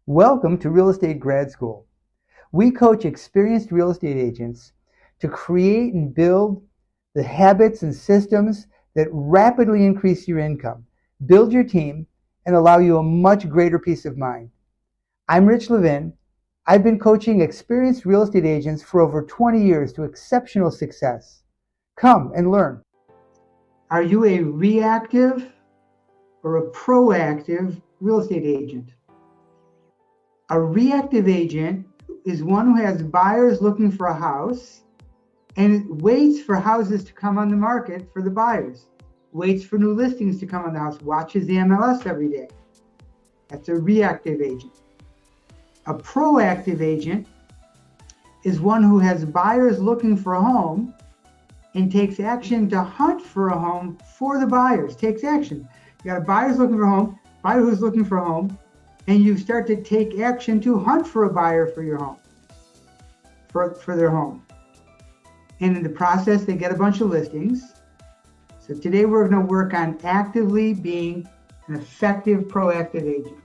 Welcome to Real Estate Grad School. We coach experienced real estate agents to create and build the habits and systems that rapidly increase your income, build your team, and allow you a much greater peace of mind. I'm Rich Levin. I've been coaching experienced real estate agents for over 20 years to exceptional success. Come and learn. Are you a reactive or a proactive real estate agent? A reactive agent is one who has buyers looking for a house and waits for houses to come on the market for the buyers, waits for new listings to come on the house, watches the MLS every day. That's a reactive agent. A proactive agent is one who has buyers looking for a home and takes action to hunt for a home for the buyers, takes action. You got buyers looking for a home, buyer who's looking for a home, and you start to take action to hunt for a buyer for your home, for their home. And in the process, they get a bunch of listings. So today we're going to work on actively being an effective proactive agent.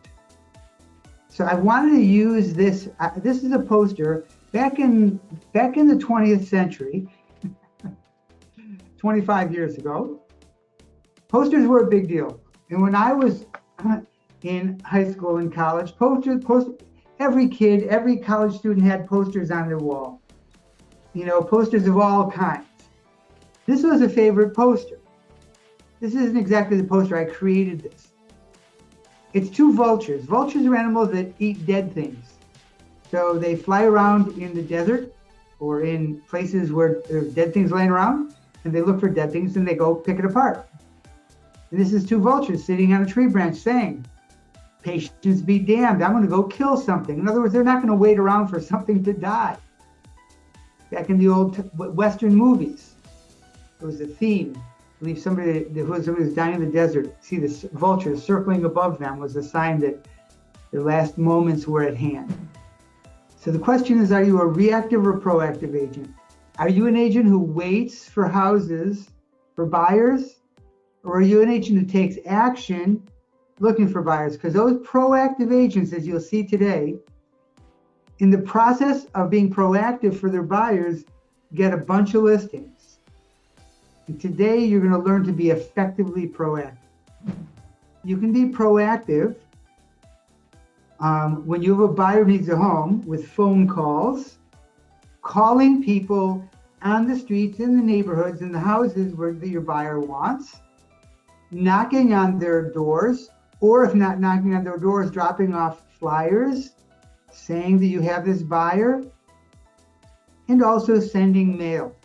So I wanted to use this. This is a poster back in the 20th century, 25 years ago. Posters were a big deal. And when I was in high school and college, every kid, every college student had posters on their wall. Posters of all kinds. This was a favorite poster. This isn't exactly the poster. I created this. It's two vultures. Vultures are animals that eat dead things. So they fly around in the desert or in places where there's dead things laying around, and they look for dead things and they go pick it apart. And this is two vultures sitting on a tree branch saying, "Patience be damned, I'm going to go kill something." In other words, they're not going to wait around for something to die. Back in the old Western movies, there was a theme. I believe somebody was dying in the desert. See the vultures circling above them was a sign that their last moments were at hand. So the question is, are you a reactive or proactive agent? Are you an agent who waits for houses for buyers? Or are you an agent who takes action looking for buyers? Because those proactive agents, as you'll see today, in the process of being proactive for their buyers, get a bunch of listings. And today you're going to learn to be effectively proactive. You can be proactive when you have a buyer who needs a home with phone calls, calling people on the streets, in the neighborhoods, in the houses where your buyer wants, knocking on their doors, or if not knocking on their doors, dropping off flyers saying that you have this buyer, and also sending mail,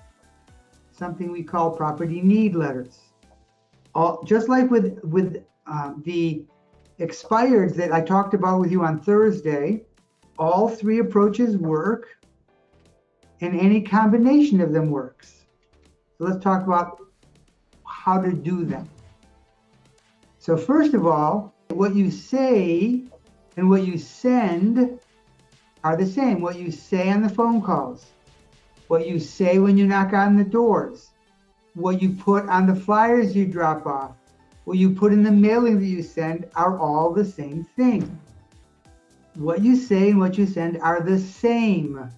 something we call property need letters. Just like with the expireds that I talked about with you on Thursday, all three approaches work, and any combination of them works. So let's talk about how to do them. So first of all, what you say and what you send are the same. What you say on the phone calls, what you say when you knock on the doors, what you put on the flyers you drop off, what you put in the mailing that you send are all the same thing. What you say and what you send are the same. I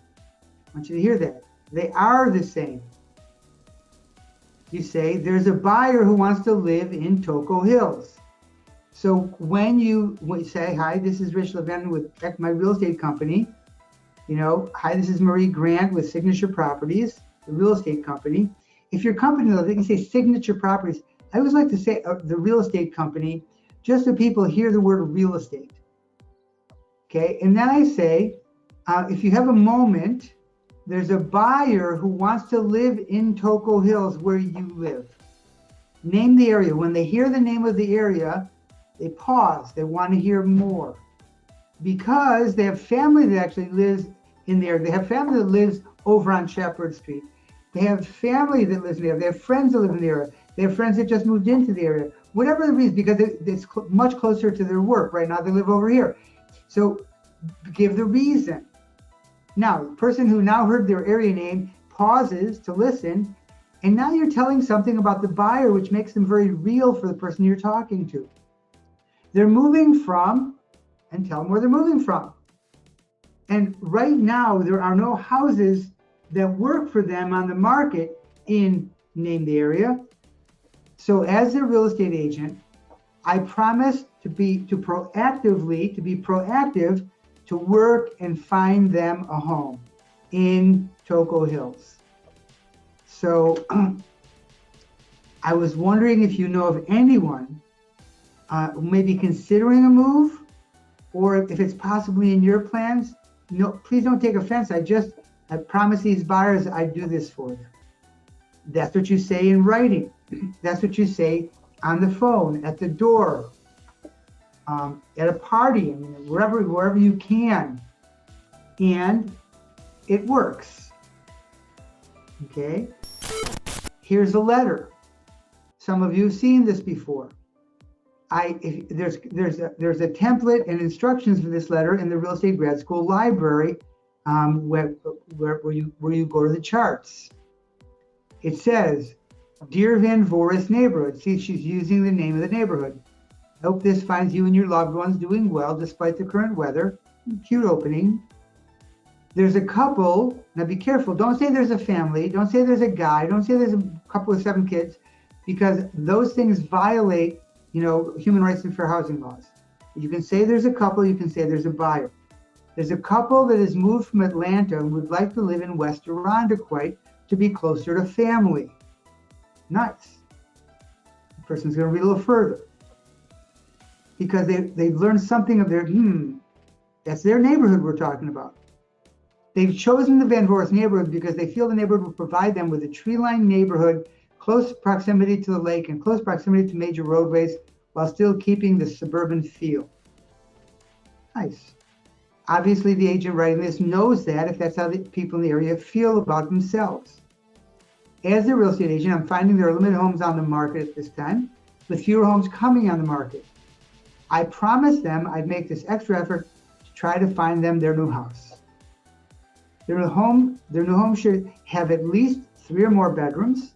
want you to hear that. They are the same. You say, "There's a buyer who wants to live in Toco Hills." So when you say, "Hi, this is Rich Levin with my real estate company," "Hi, this is Marie Grant with Signature Properties, the real estate company." If your company, they can say Signature Properties. I always like to say the real estate company, just so people hear the word real estate. Okay, and then I say, if you have a moment, there's a buyer who wants to live in Toco Hills where you live. Name the area. When they hear the name of the area, they pause. They want to hear more because they have family that actually lives in there. They have family that lives over on Shepherd Street. They have family that lives in there. They have friends that live in the area. They have friends that just moved into the area. Whatever the reason, because it's much closer to their work. Right now they live over here. So give the reason. Now, the person who now heard their area name pauses to listen, and now you're telling something about the buyer, which makes them very real for the person you're talking to. They're moving from and tell them where they're moving from. And right now, there are no houses that work for them on the market in named area. So as their real estate agent, I promise to be proactive to work and find them a home in Toco Hills. So I was wondering if you know of anyone who may be considering a move, or if it's possibly in your plans. No, please don't take offense. I promise these buyers I'd do this for them. That's what you say in writing. That's what you say on the phone, at the door, at a party, I mean, wherever you can. And it works. Okay? Here's a letter. Some of you have seen this before. There's a template and instructions for this letter in the Real Estate Grad School library, where you go to the charts. It says, "Dear Van Voorhis neighborhood." See, she's using the name of the neighborhood. "I hope this finds you and your loved ones doing well despite the current weather." Cute opening. There's a couple. Now be careful. Don't say there's a family. Don't say there's a guy. Don't say there's a couple with 7 kids, because those things violate, human rights and fair housing laws. You can say there's a couple. You can say there's a buyer. There's a couple that has moved from Atlanta and would like to live in West Irondequoit to be closer to family. Nice. The person's going to read a little further, because they've learned something of their, that's their neighborhood we're talking about. They've chosen the Van Voorhis neighborhood because they feel the neighborhood will provide them with a tree-lined neighborhood, close proximity to the lake and close proximity to major roadways, while still keeping the suburban feel. Nice. Obviously, the agent writing this knows that, if that's how the people in the area feel about themselves. As a real estate agent, I'm finding there are limited homes on the market at this time, with fewer homes coming on the market. I promised them I'd make this extra effort to try to find them their new house. Their new home should have at least 3 or more bedrooms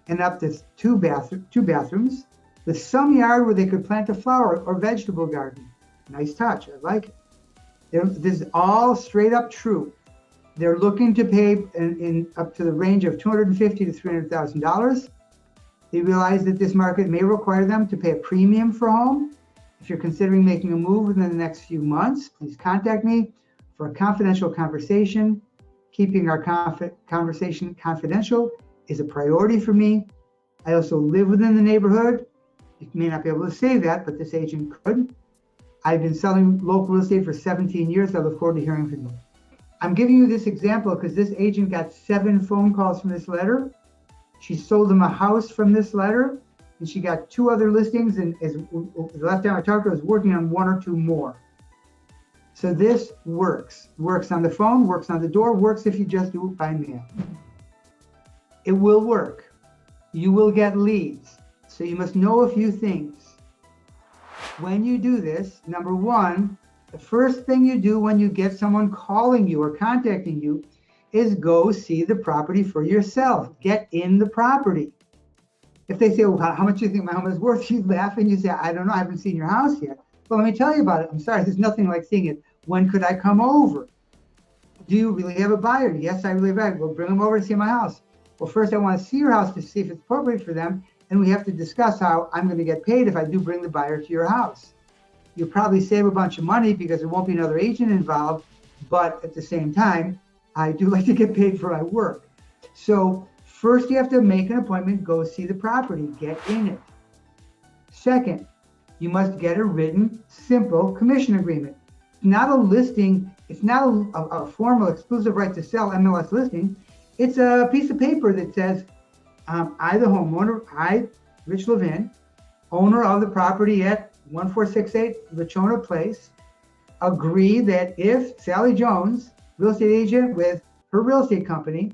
and up to 2 bathrooms, with some yard where they could plant a flower or vegetable garden. Nice touch. I like it. This is all straight up true. They're looking to pay in up to the range of $250,000 to $300,000. They realize that this market may require them to pay a premium for a home. If you're considering making a move within the next few months, please contact me for a confidential conversation. Keeping our conversation confidential is a priority for me. I also live within the neighborhood. You may not be able to say that, but this agent could. I've been selling local real estate for 17 years. I look forward to hearing from you. I'm giving you this example because this agent got 7 phone calls from this letter. She sold them a house from this letter, and she got 2 other listings, and the last time I talked to her, was working on 1 or 2 more. So this works. Works on the phone, works on the door, works if you just do it by mail. It will work. You will get leads. So you must know a few things. When you do this, number 1, the first thing you do when you get someone calling you or contacting you is go see the property for yourself. Get in the property. If they say, well, how much do you think my home is worth? You laugh and you say, I don't know, I haven't seen your house yet. Well, let me tell you about it. I'm sorry, there's nothing like seeing it. When could I come over? Do you really have a buyer? Yes, I really have a buyer. Well, bring them over to see my house. Well, first I want to see your house to see if it's appropriate for them. And we have to discuss how I'm going to get paid if I do bring the buyer to your house. You'll probably save a bunch of money because there won't be another agent involved. But at the same time, I do like to get paid for my work. So first you have to make an appointment, go see the property, get in it. Second, you must get a written, simple commission agreement. It's not a listing. It's not a formal exclusive right to sell MLS listing. It's a piece of paper that says, I, the homeowner, I, Rich Levin, owner of the property at 1468 Lachona Place, agree that if Sally Jones, real estate agent with her real estate company,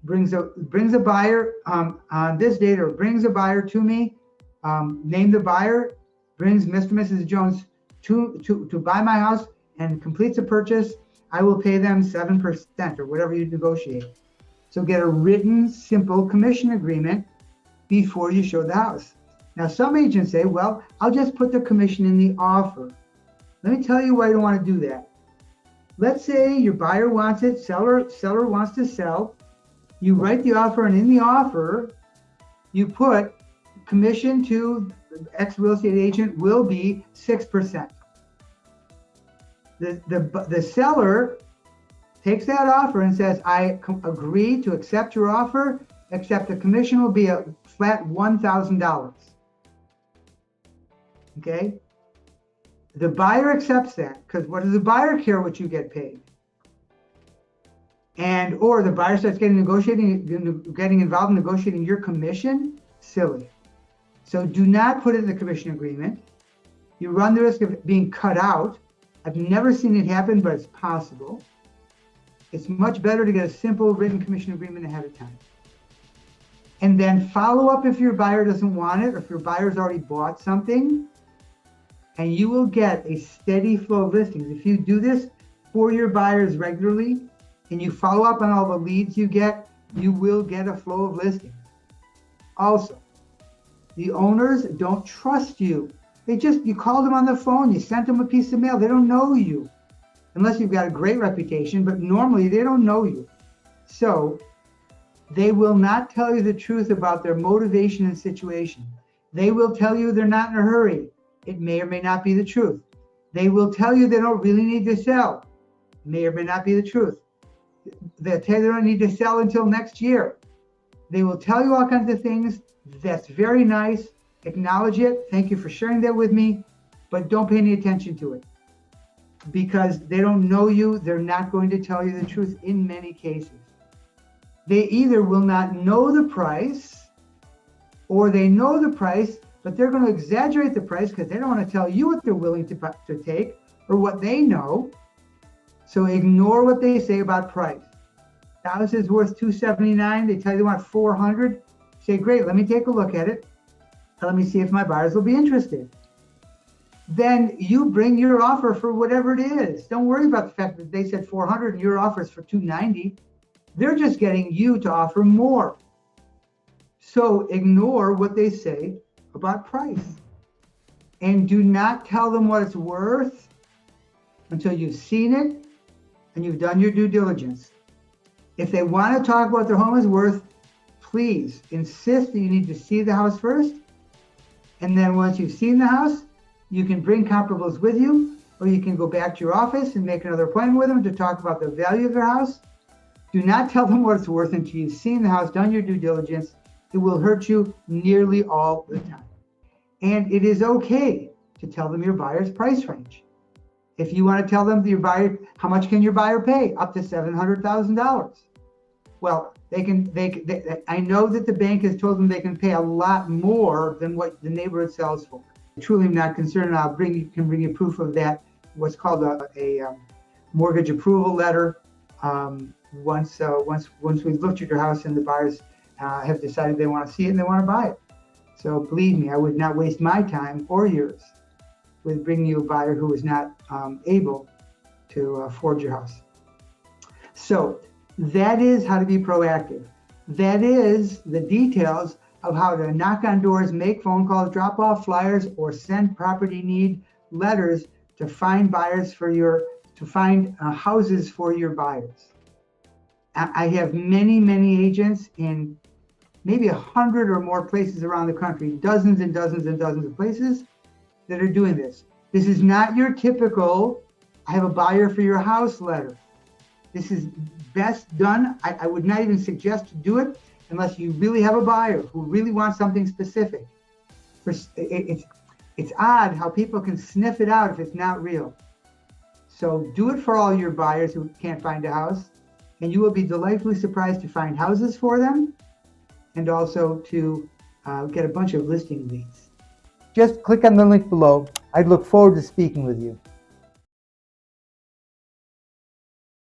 brings a buyer on this date, or brings a buyer to me, name the buyer, brings Mr. and Mrs. Jones to buy my house and completes a purchase, I will pay them 7% or whatever you negotiate. So get a written, simple commission agreement before you show the house. Now, some agents say, well, I'll just put the commission in the offer. Let me tell you why you don't want to do that. Let's say your buyer wants it, seller wants to sell. You write the offer, and in the offer, you put commission to the ex-real estate agent will be 6%. The seller takes that offer and says, I agree to accept your offer, except the commission will be a flat $1,000. Okay? The buyer accepts that, because what does the buyer care what you get paid? Or the buyer starts getting involved in negotiating your commission. Silly. So do not put it in the commission agreement. You run the risk of being cut out. I've never seen it happen, but it's possible. It's much better to get a simple written commission agreement ahead of time. And then follow up if your buyer doesn't want it, or if your buyer's already bought something, and you will get a steady flow of listings. If you do this for your buyers regularly, and you follow up on all the leads you get, you will get a flow of listings. Also, the owners don't trust you. You called them on the phone, you sent them a piece of mail. They don't know you, unless you've got a great reputation, but normally they don't know you. So they will not tell you the truth about their motivation and situation. They will tell you they're not in a hurry. It may or may not be the truth. They will tell you they don't really need to sell. May or may not be the truth. They'll tell you they don't need to sell until next year. They will tell you all kinds of things. That's very nice. Acknowledge it. Thank you for sharing that with me, but don't pay any attention to it, because they don't know you. They're not going to tell you the truth in many cases. They either will not know the price, or they know the price, but they're going to exaggerate the price because they don't want to tell you what they're willing to take or what they know. So ignore what they say about price. The house is worth $279. They tell you they want $400. Say, great, let me take a look at it. Let me see if my buyers will be interested. Then you bring your offer for whatever it is. Don't worry about the fact that they said $400 and your offer is for $290. They're just getting you to offer more. So ignore what they say about price. And do not tell them what it's worth until you've seen it and you've done your due diligence. If they want to talk about what their home is worth, please insist that you need to see the house first. And then once you've seen the house, you can bring comparables with you, or you can go back to your office and make another appointment with them to talk about the value of their house. Do not tell them what it's worth until you've seen the house, done your due diligence. It will hurt you nearly all the time. And it is okay to tell them your buyer's price range. If you want to tell them your buyer, how much can your buyer pay? Up to $700,000. Well, I know that the bank has told them they can pay a lot more than what the neighborhood sells for. I truly am not concerned. Can bring you proof of that. What's called a mortgage approval letter. Once we've looked at your house and the buyers have decided they want to see it and they want to buy it. So believe me, I would not waste my time or yours with bringing you a buyer who is not able to afford your house. So that is how to be proactive. That is the details of how to knock on doors, make phone calls, drop off flyers, or send property need letters to find houses for your buyers. I have many agents in maybe 100 or more places around the country, dozens and dozens and dozens of places that are doing this. This is not your typical, I have a buyer for your house letter. This is best done. I would not even suggest to do it unless you really have a buyer who really wants something specific. It's odd how people can sniff it out if it's not real. So do it for all your buyers who can't find a house, and you will be delightfully surprised to find houses for them and also to get a bunch of listing leads. Just click on the link below. I'd look forward to speaking with you.